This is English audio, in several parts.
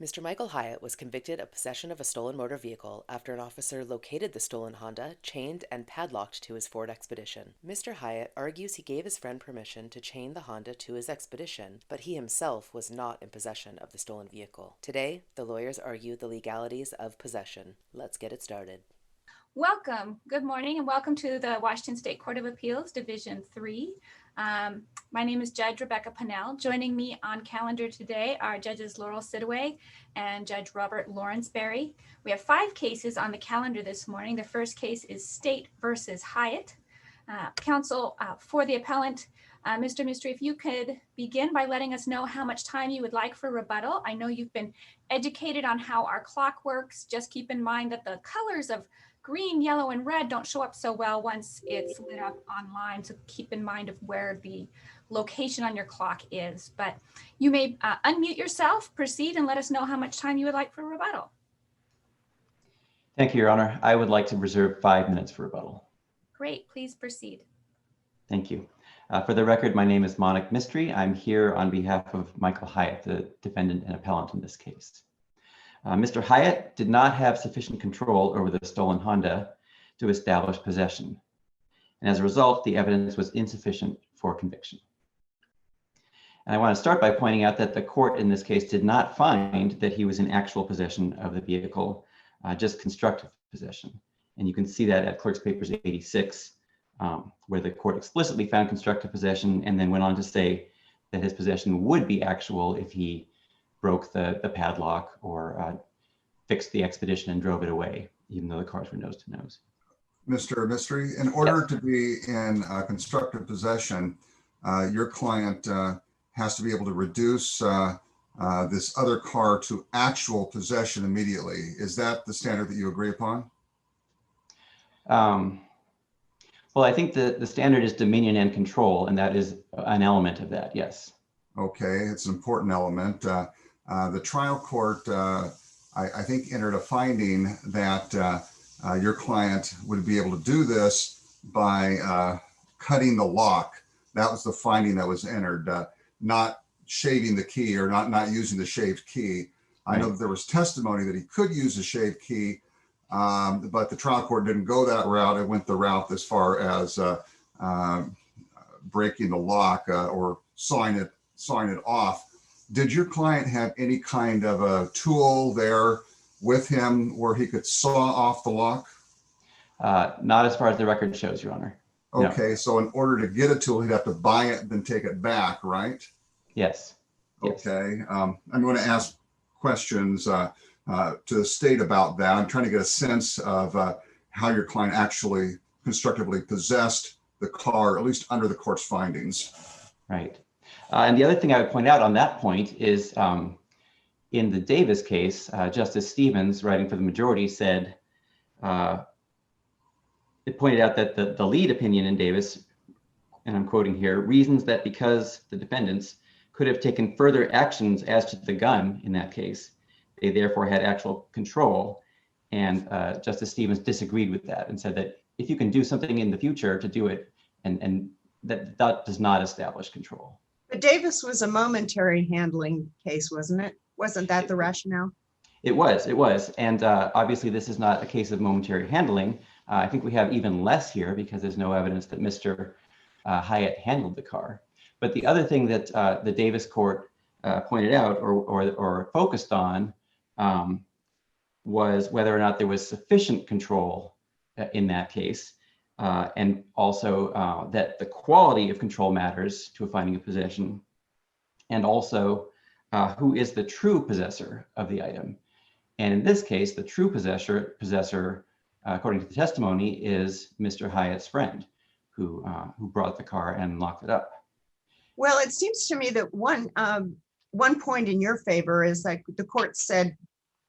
Mr. Michael Hiatt was convicted of possession of a stolen motor vehicle after an officer located the stolen Honda, chained and padlocked to his Ford Expedition. Mr. Hiatt argues he gave his friend permission to chain the Honda to his Expedition, but he himself was not in possession of the stolen vehicle. Today, the lawyers argue the legalities of possession. Let's get it started. Welcome. Good morning and welcome to the Washington State Court of Appeals, Division 3. My name is Judge Rebecca Pennell. Joining me on calendar today are Judges Laurel Siddoway and Judge Robert Lawrence-Berrey. We have 5 cases on the calendar this morning. The first case is State versus Hiatt. Counsel for the appellant, Mr. Mistry, if you could begin by letting us know how much time you would like for rebuttal. I know you've been educated on how our clock works. Just keep in mind that the colors of green, yellow, and red don't show up so well once it's lit up online. So keep in mind of where the location on your clock is. But you may unmute yourself, proceed, and let us know how much time you would like for rebuttal. Thank you, Your Honor. I would like to reserve 5 minutes for rebuttal. Great, please proceed. Thank you. For the record, my name is Manek Mistry. I'm here on behalf of Michael Hiatt, the defendant and appellant in this case. Mr. Hiatt did not have sufficient control over the stolen Honda to establish possession. And as a result, the evidence was insufficient for conviction. And I want to start by pointing out that the court in this case did not find that he was in actual possession of the vehicle, just constructive possession. And you can see that at Clerk's Papers 86, where the court explicitly found constructive possession and then went on to say that his possession would be actual if he broke the padlock or fixed the Expedition and drove it away, even though the cars were nose to nose. Mr. Mistry, in order to be in constructive possession, your client has to be able to reduce this other car to actual possession immediately. Is that the standard that you agree upon? Well, I think the standard is dominion and control, and that is an element of that, yes. Okay, it's an important element. The trial court, I think, entered a finding that your client would be able to do this by cutting the lock. That was the finding that was entered, not shaving the key or not using the shaved key. I know that there was testimony that he could use a shaved key, but the trial court didn't go that route. It went the route as far as breaking the lock or sawing it off. Did your client have any kind of a tool there with him where he could saw off the lock? Not as far as the record shows, Your Honor. Okay, No. So in order to get a tool, he'd have to buy it and then take it back, right? Yes. Okay, I'm going to ask questions to the state about that. I'm trying to get a sense of how your client actually constructively possessed the car, at least under the court's findings. Right. And the other thing I would point out on that point is in the Davis case, Justice Stevens, writing for the majority, said, it pointed out that the lead opinion in Davis, and I'm quoting here, reasons that because the defendants could have taken further actions as to the gun in that case, they therefore had actual control. And Justice Stevens disagreed with that and said that if you can do something in the future to do it, and that does not establish control. But Davis was a momentary handling case, wasn't it? Wasn't that the rationale? It was. And obviously this is not a case of momentary handling. I think we have even less here because there's no evidence that Mr. Hiatt handled the car. But the other thing that the Davis court pointed out or focused on was whether or not there was sufficient control in that case. And also that the quality of control matters to a finding of possession, and also who is the true possessor of the item. And in this case, the true possessor, according to the testimony, is Mr. Hiatt's friend, who brought the car and locked it up. Well, it seems to me that one point in your favor is like the court said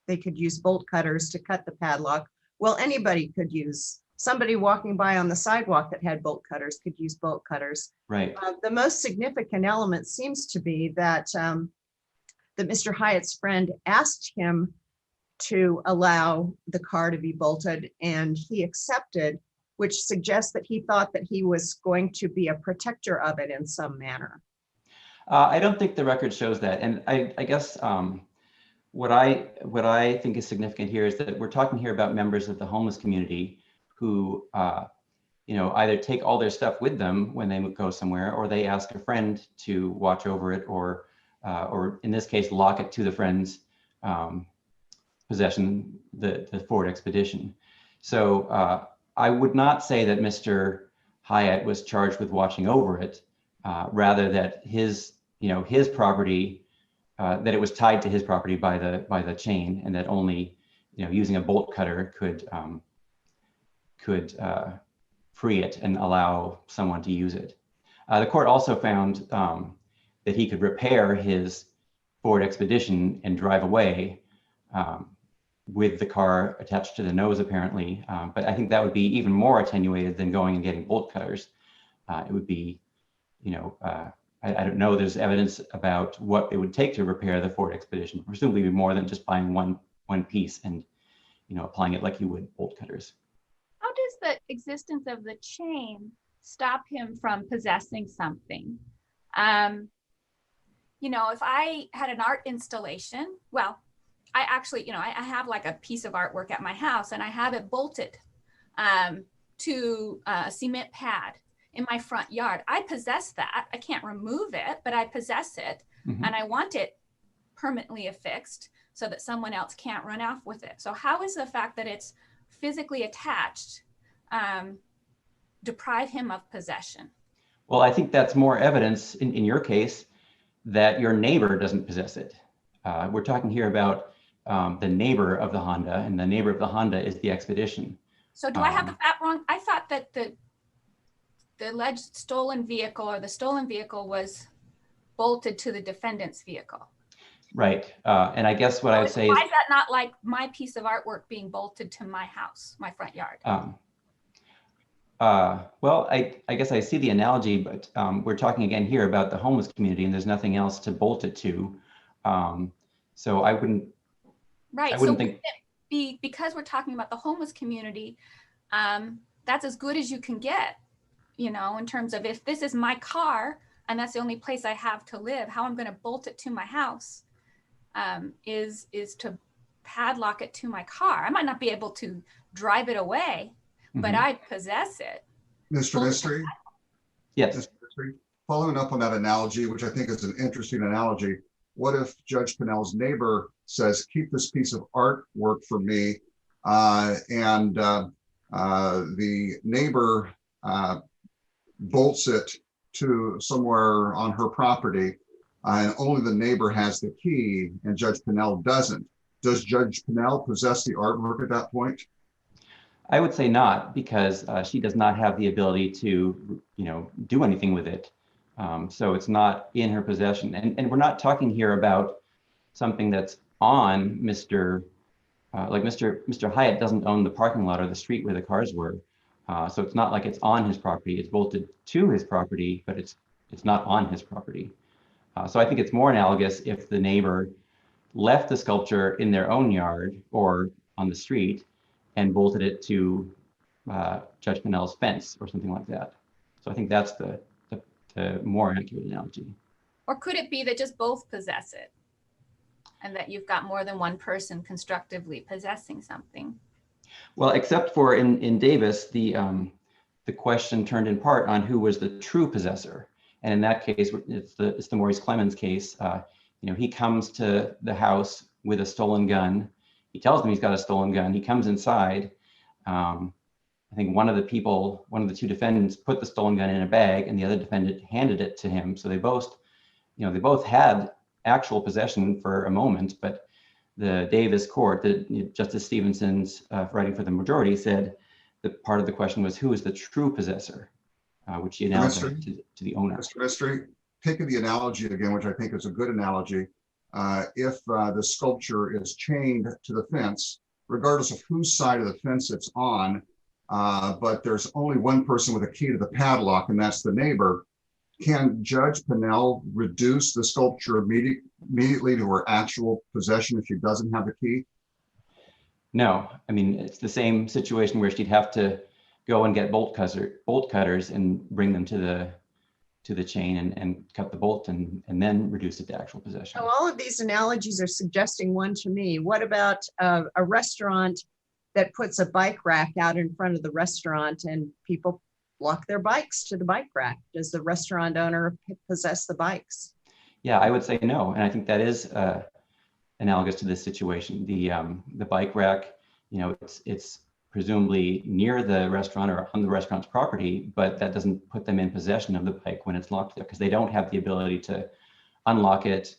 they could use bolt cutters to cut the padlock. Well, anybody could use. Somebody walking by on the sidewalk that had bolt cutters could use bolt cutters. Right. The most significant element seems to be that that Mr. Hiatt's friend asked him to allow the car to be bolted, and he accepted, which suggests that he thought that he was going to be a protector of it in some manner. I don't think the record shows that. And I guess what I think is significant here is that we're talking here about members of the homeless community who, either take all their stuff with them when they go somewhere, or they ask a friend to watch over it, or in this case, lock it to the friend's possession, the Ford Expedition. So I would not say that Mr. Hiatt was charged with watching over it, rather that his property, that it was tied to his property by the chain, and that only using a bolt cutter could free it and allow someone to use it. The court also found that he could repair his Ford Expedition and drive away with the car attached to the nose, apparently. But I think that would be even more attenuated than going and getting bolt cutters. It would be, I don't know, there's evidence about what it would take to repair the Ford Expedition, presumably more than just buying one piece and applying it like you would bolt cutters. How does the existence of the chain stop him from possessing something? If I had an art installation, well, I actually, I have like a piece of artwork at my house, and I have it bolted to a cement pad in my front yard. I possess that. I can't remove it, but I possess it, Mm-hmm. and I want it permanently affixed so that someone else can't run off with it. So how is the fact that it's physically attached deprive him of possession? Well, I think that's more evidence in your case that your neighbor doesn't possess it. We're talking here about the neighbor of the Honda, and the neighbor of the Honda is the Expedition. So do I have that wrong? I thought that the alleged stolen vehicle, or the stolen vehicle, was bolted to the defendant's vehicle. Right. And I guess what I would say why is that not like my piece of artwork being bolted to my house, my front yard? Well, I guess I see the analogy, but we're talking again here about the homeless community, and there's nothing else to bolt it to. So I wouldn't. Right. I wouldn't so think. Because we're talking about the homeless community, that's as good as you can get, in terms of, if this is my car and that's the only place I have to live, how I'm going to bolt it to my house is to padlock it to my car. I might not be able to drive it away, but I possess it. Mr. Mistry? Yes. Mr. Mistry, following up on that analogy, which I think is an interesting analogy, what if Judge Pennell's neighbor says, keep this piece of artwork for me, and the neighbor bolts it to somewhere on her property, and only the neighbor has the key and Judge Pennell doesn't? Does Judge Pennell possess the artwork at that point? I would say not, because she does not have the ability to, do anything with it. So it's not in her possession. And we're not talking here about something that's on Mr. Hiatt doesn't own the parking lot or the street where the cars were. So it's not like it's on his property. It's bolted to his property, but it's not on his property. So I think it's more analogous if the neighbor left the sculpture in their own yard or on the street and bolted it to Judge Pennell's fence or something like that. So I think that's the more accurate analogy. Or could it be that just both possess it, and that you've got more than one person constructively possessing something? Well, except for in Davis, the question turned in part on who was the true possessor. And in that case, it's the Maurice Clemens case. He comes to the house with a stolen gun. He tells them he's got a stolen gun. He comes inside. I think one of the two defendants put the stolen gun in a bag, and the other defendant handed it to him. So they both had actual possession for a moment, but the Davis court, Justice Stevenson's writing for the majority, said that part of the question was who is the true possessor, which he announced to the owner. Mr. Mistry, taking the analogy again, which I think is a good analogy, if the sculpture is chained to the fence, regardless of whose side of the fence it's on, but there's only one person with a key to the padlock, and that's the neighbor, can Judge Pennell reduce the sculpture immediately to her actual possession if she doesn't have the key? No, I mean, it's the same situation where she'd have to go and get bolt cutters and bring them to to the chain and cut the bolt and then reduce it to actual possession. So all of these analogies are suggesting one to me. What about a restaurant that puts a bike rack out in front of the restaurant and people lock their bikes to the bike rack? Does the restaurant owner possess the bikes? Yeah, I would say no. And I think that is analogous to this situation. The bike rack, it's presumably near the restaurant or on the restaurant's property, but that doesn't put them in possession of the bike when it's locked there, because they don't have the ability to unlock it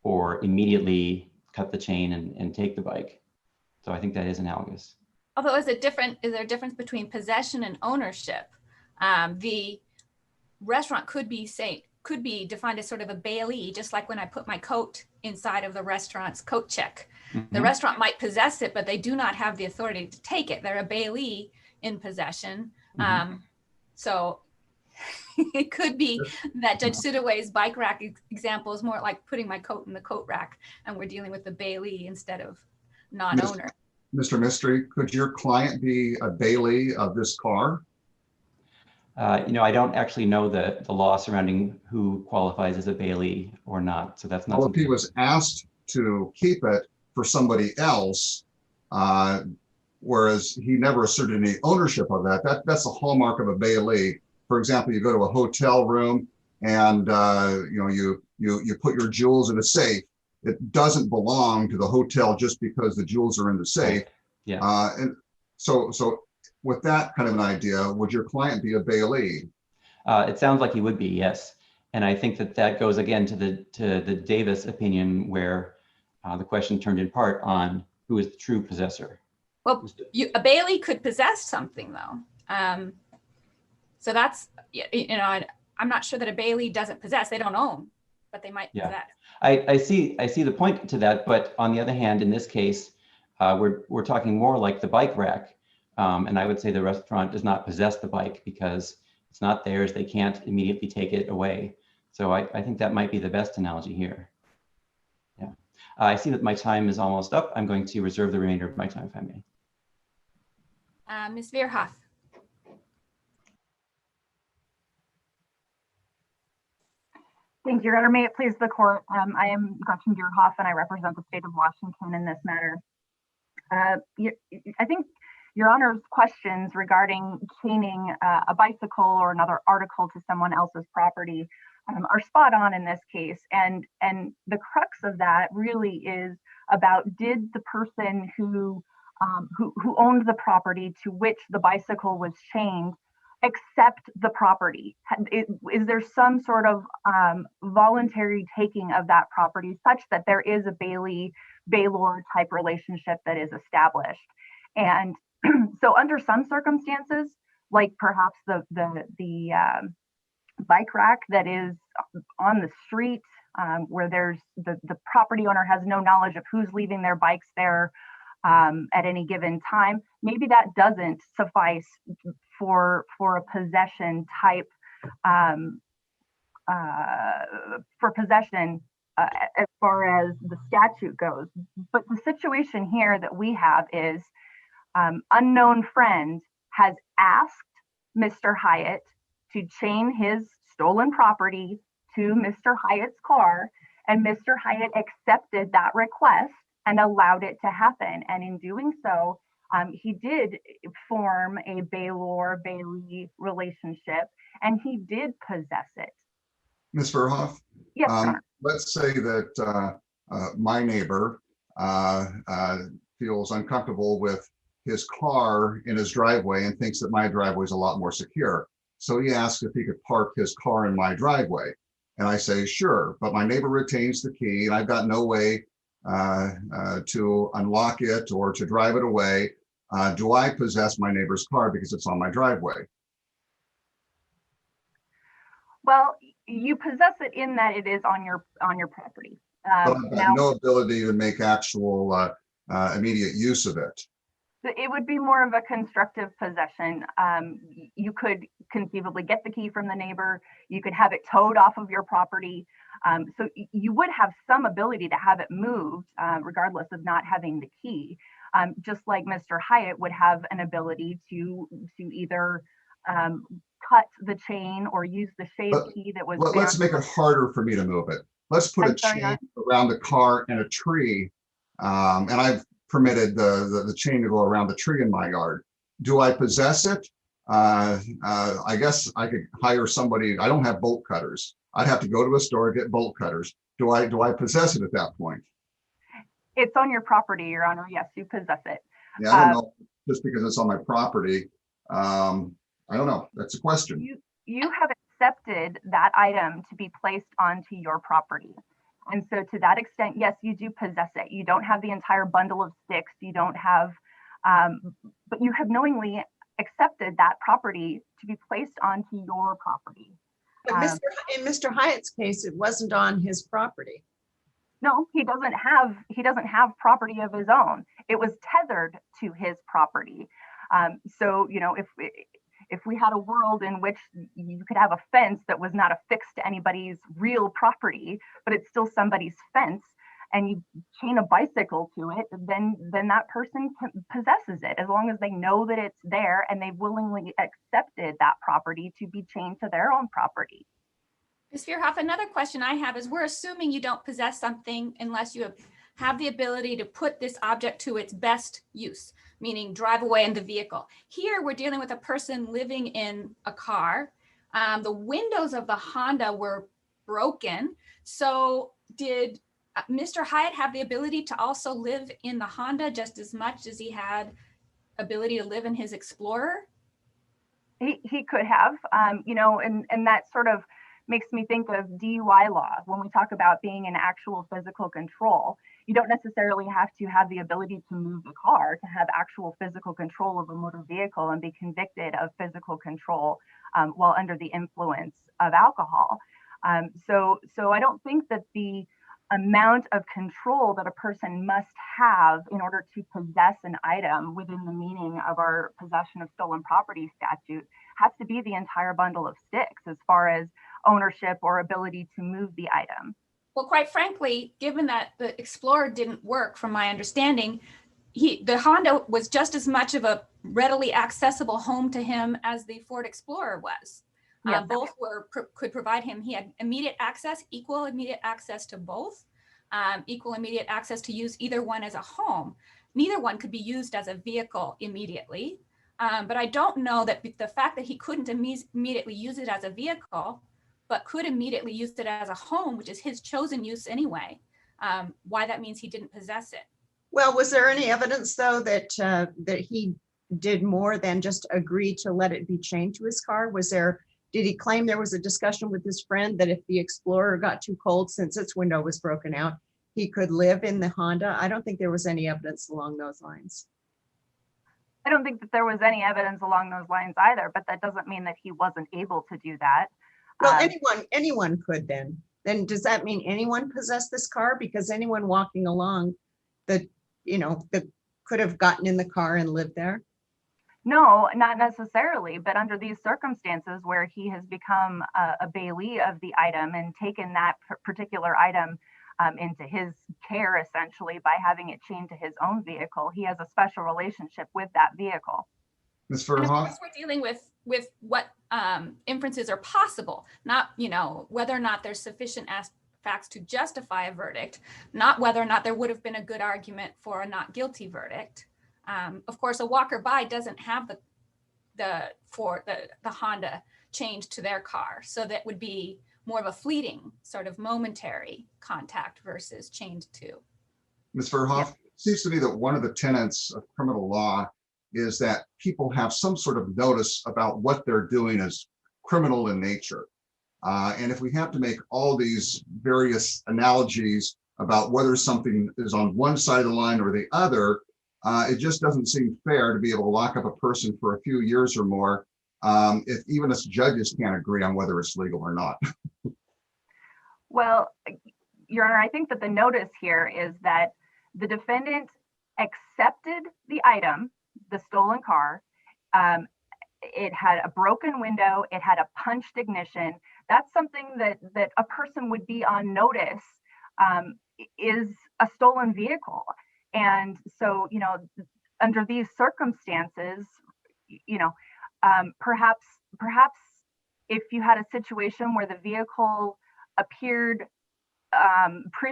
or immediately cut the chain and take the bike. So I think that is analogous. Although is there a difference between possession and ownership? The restaurant could be defined as sort of a bailee, just like when I put my coat inside of the restaurant's coat check. Mm-hmm. The restaurant might possess it, but they do not have the authority to take it. They're a bailee in possession. Mm-hmm. So it could be that Judge Siddoway's bike rack example is more like putting my coat in the coat rack, and we're dealing with the bailee instead of non-owner. Mr. Mistry, could your client be a bailee of this car? I don't actually know the law surrounding who qualifies as a bailee or not. So that's not. Well, if he was asked to keep it for somebody else, whereas he never asserted any ownership of that's the hallmark of a bailee. For example, you go to a hotel room and you put your jewels in a safe. It doesn't belong to the hotel just because the jewels are in the safe. Yeah. And so with that kind of an idea, would your client be a bailee? It sounds like he would be, yes. And I think that goes again to the Davis opinion, where the question turned in part on who is the true possessor. Well, a bailee could possess something though. So that's, I'm not sure that a bailee doesn't possess. They don't own, but they might possess. I see the point to that, but on the other hand, in this case, we're talking more like the bike rack. And I would say the restaurant does not possess the bike because it's not theirs. They can't immediately take it away. So I think that might be the best analogy here. Yeah. I see that my time is almost up. I'm going to reserve the remainder of my time, if I may. Ms. Verhoedf. Thank you, Your Honor. May it please the court. I am Gretchen Verhoedf, and I represent the state of Washington in this matter. I think Your Honor's questions regarding chaining a bicycle or another article to someone else's property are spot on in this case. And the crux of that really is about, did the person who owned the property to which the bicycle was chained accept the property? Is there some sort of voluntary taking of that property such that there is a bailor type relationship that is established? And so under some circumstances, like perhaps the bike rack that is on the street, where there's the property owner has no knowledge of who's leaving their bikes there at any given time, maybe that doesn't suffice for a possession type, as far as the statute goes. But the situation here that we have is unknown friend has asked Mr. Hiatt to chain his stolen property to Mr. Hiatt's car, and Mr. Hiatt accepted that request and allowed it to happen. And in doing so, he did form a bailor-bailee relationship, and he did possess it. Ms. Verhoedf? Yes, sir. Let's say that my neighbor feels uncomfortable with his car in his driveway and thinks that my driveway is a lot more secure. So he asks if he could park his car in my driveway. And I say, sure, but my neighbor retains the key and I've got no way to unlock it or to drive it away. Do I possess my neighbor's car because it's on my driveway? Well, you possess it in that it is on your property. But I've got no ability to make actual immediate use of it. It would be more of a constructive possession. You could conceivably get the key from the neighbor. You could have it towed off of your property. So you would have some ability to have it moved, regardless of not having the key. Just like Mr. Hiatt would have an ability to either cut the chain or use the shaved key that was there. Let's make it harder for me to move it. Let's put a chain around the car and a tree. And I've permitted the chain to go around the tree in my yard. Do I possess it? I guess I could hire somebody. I don't have bolt cutters. I'd have to go to a store and get bolt cutters. Do I possess it at that point? It's on your property, Your Honor. Yes, you possess it. Yeah, I don't know. Just because it's on my property, I don't know. That's a question. You have accepted that item to be placed onto your property. And so to that extent, yes, you do possess it. You don't have the entire bundle of sticks. You don't have, but you have knowingly accepted that property to be placed onto your property. But in Mr. Hiatt's case, it wasn't on his property. No, he doesn't have property of his own. It was tethered to his property. So, you know, if we had a world in which you could have a fence that was not affixed to anybody's real property, but it's still somebody's fence, and you chain a bicycle to it, then that person possesses it, as long as they know that it's there and they willingly accepted that property to be chained to their own property. Ms. Verhoedf, another question I have is, we're assuming you don't possess something unless you have the ability to put this object to its best use, meaning drive away in the vehicle. Here, we're dealing with a person living in a car. The windows of the Honda were broken. So did Mr. Hiatt have the ability to also live in the Honda just as much as he had ability to live in his Explorer? He could have, you know, and that sort of makes me think of DUI law. When we talk about being in actual physical control, you don't necessarily have to have the ability to move the car to have actual physical control of a motor vehicle and be convicted of physical control while under the influence of alcohol. So I don't think that the amount of control that a person must have in order to possess an item within the meaning of our possession of stolen property statute has to be the entire bundle of sticks as far as ownership or ability to move the item. Well, quite frankly, given that the Explorer didn't work, from my understanding, the Honda was just as much of a readily accessible home to him as the Ford Explorer was. Yes. Both could provide him, he had immediate access, equal immediate access to both, equal immediate access to use either one as a home. Neither one could be used as a vehicle immediately. But I don't know that the fact that he couldn't immediately use it as a vehicle, but could immediately use it as a home, which is his chosen use anyway, why that means he didn't possess it. Well, was there any evidence, though, that he did more than just agree to let it be chained to his car? Did he claim there was a discussion with his friend that if the Explorer got too cold since its window was broken out, he could live in the Honda? I don't think there was any evidence along those lines. I don't think that there was any evidence along those lines either, but that doesn't mean that he wasn't able to do that. Well, anyone could then. Then does that mean anyone possessed this car? Because anyone walking along that could have gotten in the car and lived there? No, not necessarily, but under these circumstances where he has become a bailee of the item and taken that particular item into his care, essentially, by having it chained to his own vehicle, he has a special relationship with that vehicle. Ms. Verhoedf? Of course, we're dealing with what inferences are possible, not whether or not there's sufficient facts to justify a verdict, not whether or not there would have been a good argument for a not guilty verdict. Of course, a walker-by doesn't have the Honda chained to their car, so that would be more of a fleeting sort of momentary contact versus chained to. Ms. Verhoedf, it seems to me that one of the tenets of criminal law is that people have some sort of notice about what they're doing as criminal in nature. And if we have to make all these various analogies about whether something is on one side of the line or the other, it just doesn't seem fair to be able to lock up a person for a few years or more if even us judges can't agree on whether it's legal or not. Well, Your Honor, I think that the notice here is that the defendant accepted the item, the stolen car. It had a broken window. It had a punched ignition. That's something that a person would be on notice is a stolen vehicle. And so, under these circumstances, perhaps if you had a situation where the vehicle appeared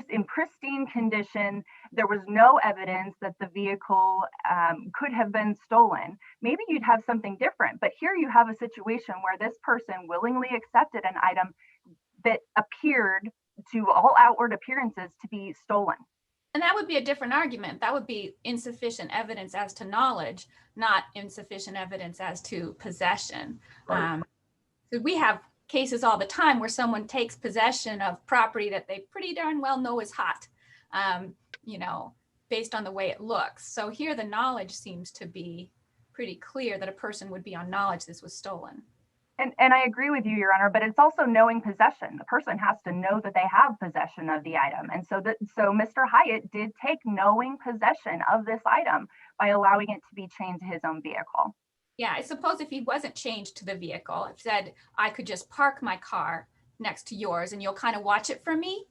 in pristine condition, there was no evidence that the vehicle could have been stolen, maybe you'd have something different. But here you have a situation where this person willingly accepted an item that appeared to all outward appearances to be stolen. And that would be a different argument. That would be insufficient evidence as to knowledge, not insufficient evidence as to possession. Right. So we have cases all the time where someone takes possession of property that they pretty darn well know is hot, based on the way it looks. So here the knowledge seems to be pretty clear that a person would be on knowledge this was stolen. And I agree with you, Your Honor, but it's also knowing possession. The person has to know that they have possession of the item. And so Mr. Hiatt did take knowing possession of this item by allowing it to be chained to his own vehicle. Yeah, I suppose if he wasn't changed to the vehicle, if said, I could just park my car next to yours and you'll kind of watch it for me,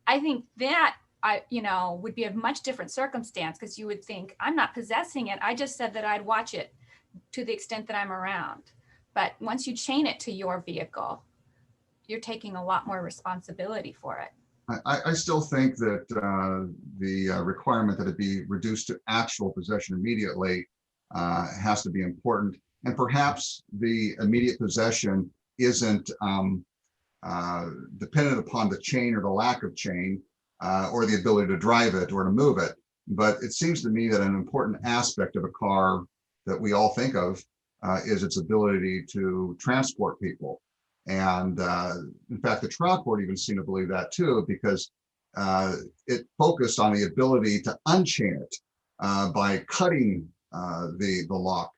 I think that would be a much different circumstance, because you would think, I'm not possessing it. I just said that I'd watch it to the extent that I'm around. But once you chain it to your vehicle, you're taking a lot more responsibility for it. I still think that the requirement that it be reduced to actual possession immediately has to be important. And perhaps the immediate possession isn't dependent upon the chain or the lack of chain or the ability to drive it or to move it. But it seems to me that an important aspect of a car that we all think of is its ability to transport people. And in fact, the trial court even seemed to believe that too, because it focused on the ability to unchain it by cutting the lock.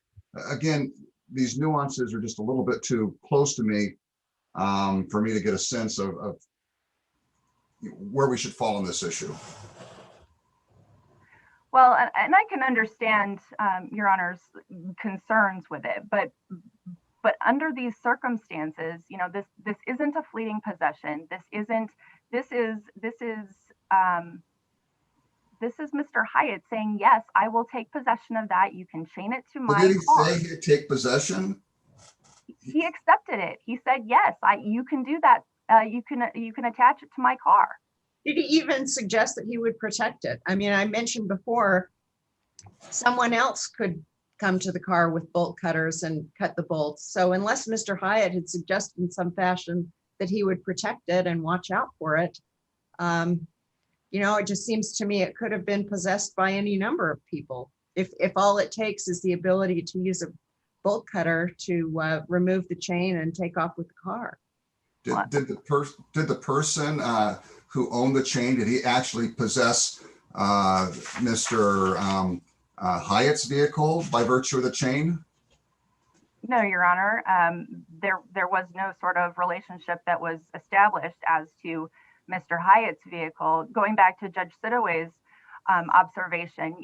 Again, these nuances are just a little bit too close to me for me to get a sense of where we should fall on this issue. Well, and I can understand Your Honor's concerns with it, but under these circumstances, this isn't a fleeting possession. This is Mr. Hiatt saying, yes, I will take possession of that. You can chain it to my car. Did he say he'd take possession? He accepted it. He said, yes, you can do that. You can attach it to my car. Did he even suggest that he would protect it? I mean, I mentioned before, someone else could come to the car with bolt cutters and cut the bolts. So unless Mr. Hiatt had suggested in some fashion that he would protect it and watch out for it, it just seems to me it could have been possessed by any number of people. If all it takes is the ability to use a bolt cutter to remove the chain and take off with the car. Did the person who owned the chain, did he actually possess Mr. Hiatt's vehicle by virtue of the chain? No, Your Honor. There was no sort of relationship that was established as to Mr. Hiatt's vehicle. Going back to Judge Siddoway's observation,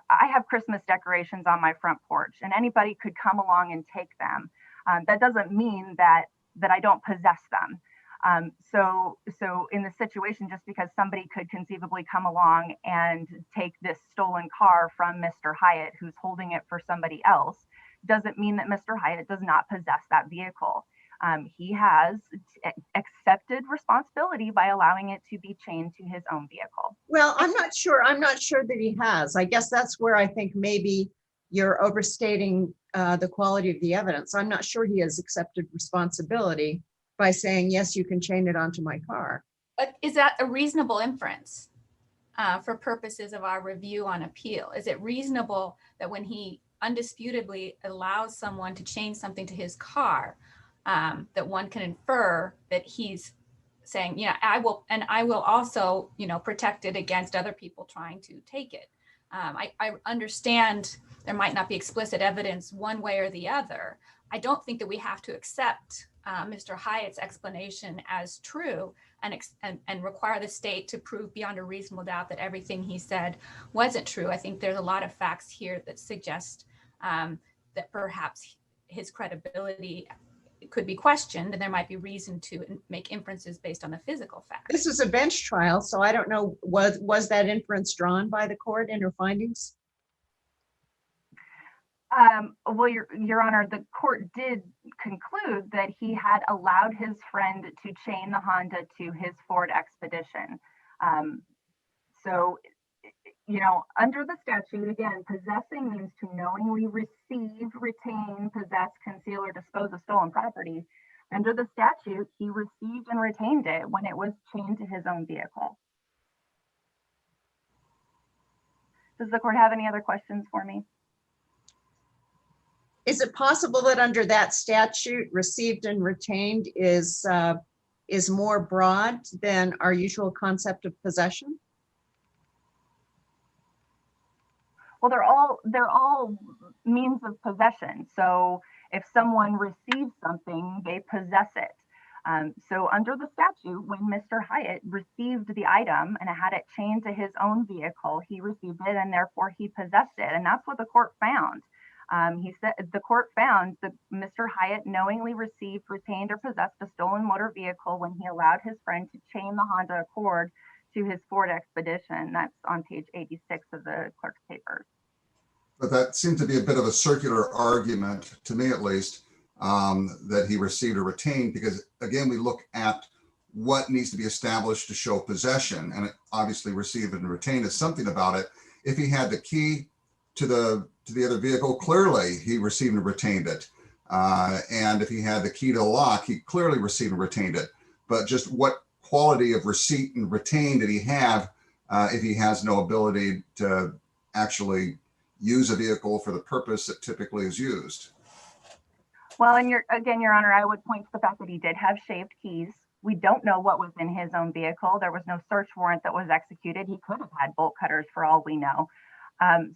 I have Christmas decorations on my front porch, and anybody could come along and take them. That doesn't mean that I don't possess them. So in the situation, just because somebody could conceivably come along and take this stolen car from Mr. Hiatt, who's holding it for somebody else, doesn't mean that Mr. Hiatt does not possess that vehicle. He has accepted responsibility by allowing it to be chained to his own vehicle. Well, I'm not sure that he has. I guess that's where I think maybe you're overstating the quality of the evidence. I'm not sure he has accepted responsibility by saying, yes, you can chain it onto my car. But is that a reasonable inference for purposes of our review on appeal? Is it reasonable that when he undisputedly allows someone to chain something to his car, that one can infer that he's saying, I will also, protect it against other people trying to take it. I understand there might not be explicit evidence one way or the other. I don't think that we have to accept Mr. Hiatt's explanation as true and require the state to prove beyond a reasonable doubt that everything he said wasn't true. I think there's a lot of facts here that suggest that perhaps his credibility could be questioned, and there might be reason to make inferences based on the physical facts. This is a bench trial, so I don't know, was that inference drawn by the court in her findings? Well, Your Honor, the court did conclude that he had allowed his friend to chain the Honda to his Ford Expedition. So, you know, under the statute, again, possessing means to knowingly receive, retain, possess, conceal, or dispose of stolen property. Under the statute, he received and retained it when it was chained to his own vehicle. Does the court have any other questions for me? Is it possible that under that statute, received and retained is more broad than our usual concept of possession? Well, they're all means of possession. So if someone receives something, they possess it. So under the statute, when Mr. Hiatt received the item and had it chained to his own vehicle, he received it and therefore he possessed it. And that's what the court found. He said the court found that Mr. Hiatt knowingly received, retained, or possessed a stolen motor vehicle when he allowed his friend to chain the Honda Accord to his Ford Expedition. That's on page 86 of the clerk's papers. But that seemed to be a bit of a circular argument, to me at least, that he received or retained, because again, we look at what needs to be established to show possession, and it obviously received and retained is something about it. If he had the key to the other vehicle, clearly he received and retained it. And if he had the key to the lock, he clearly received and retained it. But just what quality of receipt and retain did he have if he has no ability to actually use a vehicle for the purpose that typically is used? Well, and Your Honor, I would point to the fact that he did have shaved keys. We don't know what was in his own vehicle. There was no search warrant that was executed. He could have had bolt cutters for all we know.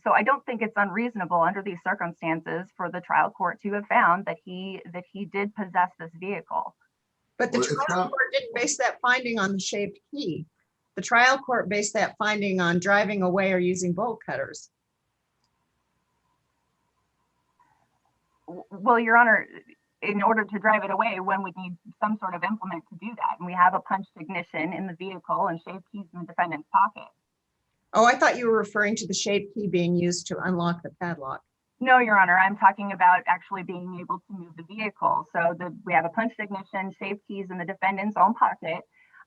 So I don't think it's unreasonable under these circumstances for the trial court to have found that he did possess this vehicle. But the trial court didn't base that finding on the shaved key. The trial court based that finding on driving away or using bolt cutters. Well, Your Honor, in order to drive it away, one would need some sort of implement to do that. And we have a punched ignition in the vehicle and shaved keys in the defendant's pocket. Oh, I thought you were referring to the shaved key being used to unlock the padlock. No, Your Honor, I'm talking about actually being able to move the vehicle. So we have a punched ignition, shaved keys in the defendant's own pocket.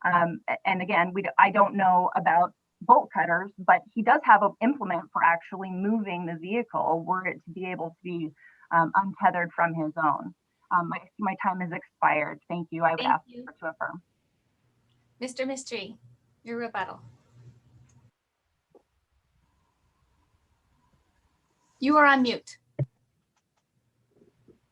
And again, I don't know about bolt cutters, but he does have an implement for actually moving the vehicle were it to be able to be untethered from his own. My time has expired. Thank you. I would ask you to affirm. Mr. Mistry, your rebuttal. You are on mute.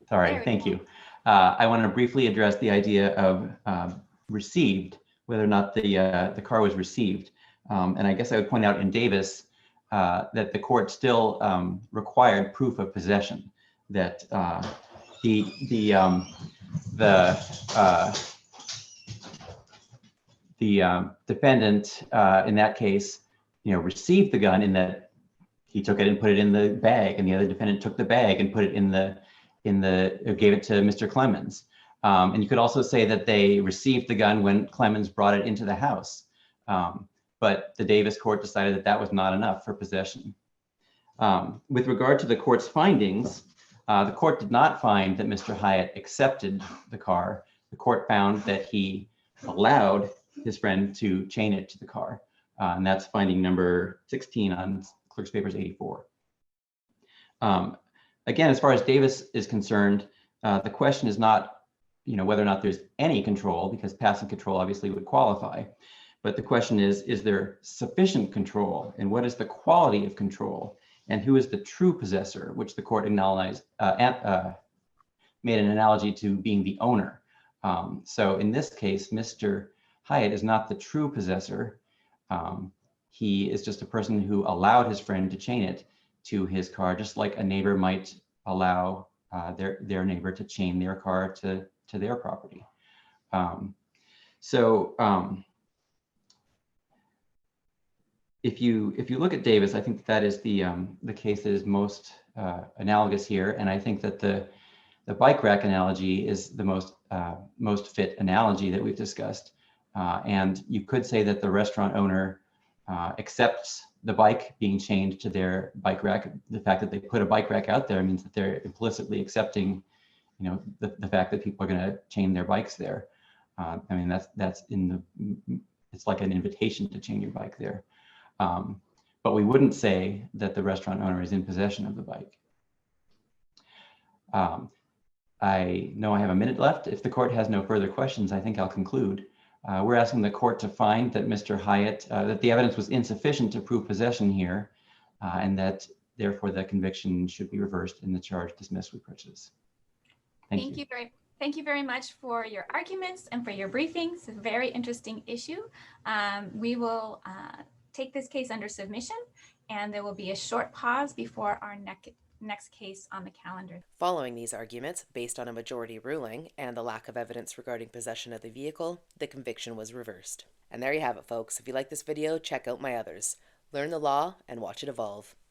Sorry, thank you. I want to briefly address the idea of received, whether or not the car was received. And I guess I would point out in Davis that the court still required proof of possession, that the defendant in that case, received the gun in that he took it and put it in the bag, and the other defendant took the bag and put it gave it to Mr. Clemens. And you could also say that they received the gun when Clemens brought it into the house. But the Davis court decided that that was not enough for possession. With regard to the court's findings, the court did not find that Mr. Hiatt accepted the car. The court found that he allowed his friend to chain it to the car. And that's finding number 16 on Clerk's Papers 84. Again, as far as Davis is concerned, the question is not, whether or not there's any control, because passive control obviously would qualify. But the question is there sufficient control, and what is the quality of control, and who is the true possessor, which the court acknowledged, made an analogy to being the owner. So in this case, Mr. Hiatt is not the true possessor. He is just a person who allowed his friend to chain it to his car, just like a neighbor might allow their neighbor to chain their car to their property. If you look at Davis, I think that is the case that is most analogous here, and I think that the bike rack analogy is the most fit analogy that we've discussed. And you could say that the restaurant owner accepts the bike being chained to their bike rack, the fact that they put a bike rack out there means that they're implicitly accepting, the fact that people are going to chain their bikes there. I mean, it's like an invitation to chain your bike there. But we wouldn't say that the restaurant owner is in possession of the bike. I know I have a minute left. If the court has no further questions, I think I'll conclude. We're asking the court to find that Mr. Hiatt, that the evidence was insufficient to prove possession here, and that therefore the conviction should be reversed and the charge dismissed with prejudice. Thank you. Thank you very much for your arguments and for your briefings. A very interesting issue. We will take this case under submission, and there will be a short pause before our next case on the calendar. Following these arguments, based on a majority ruling and the lack of evidence regarding possession of the vehicle, the conviction was reversed. And there you have it, folks. If you like this video, check out my others. Learn the law and watch it evolve.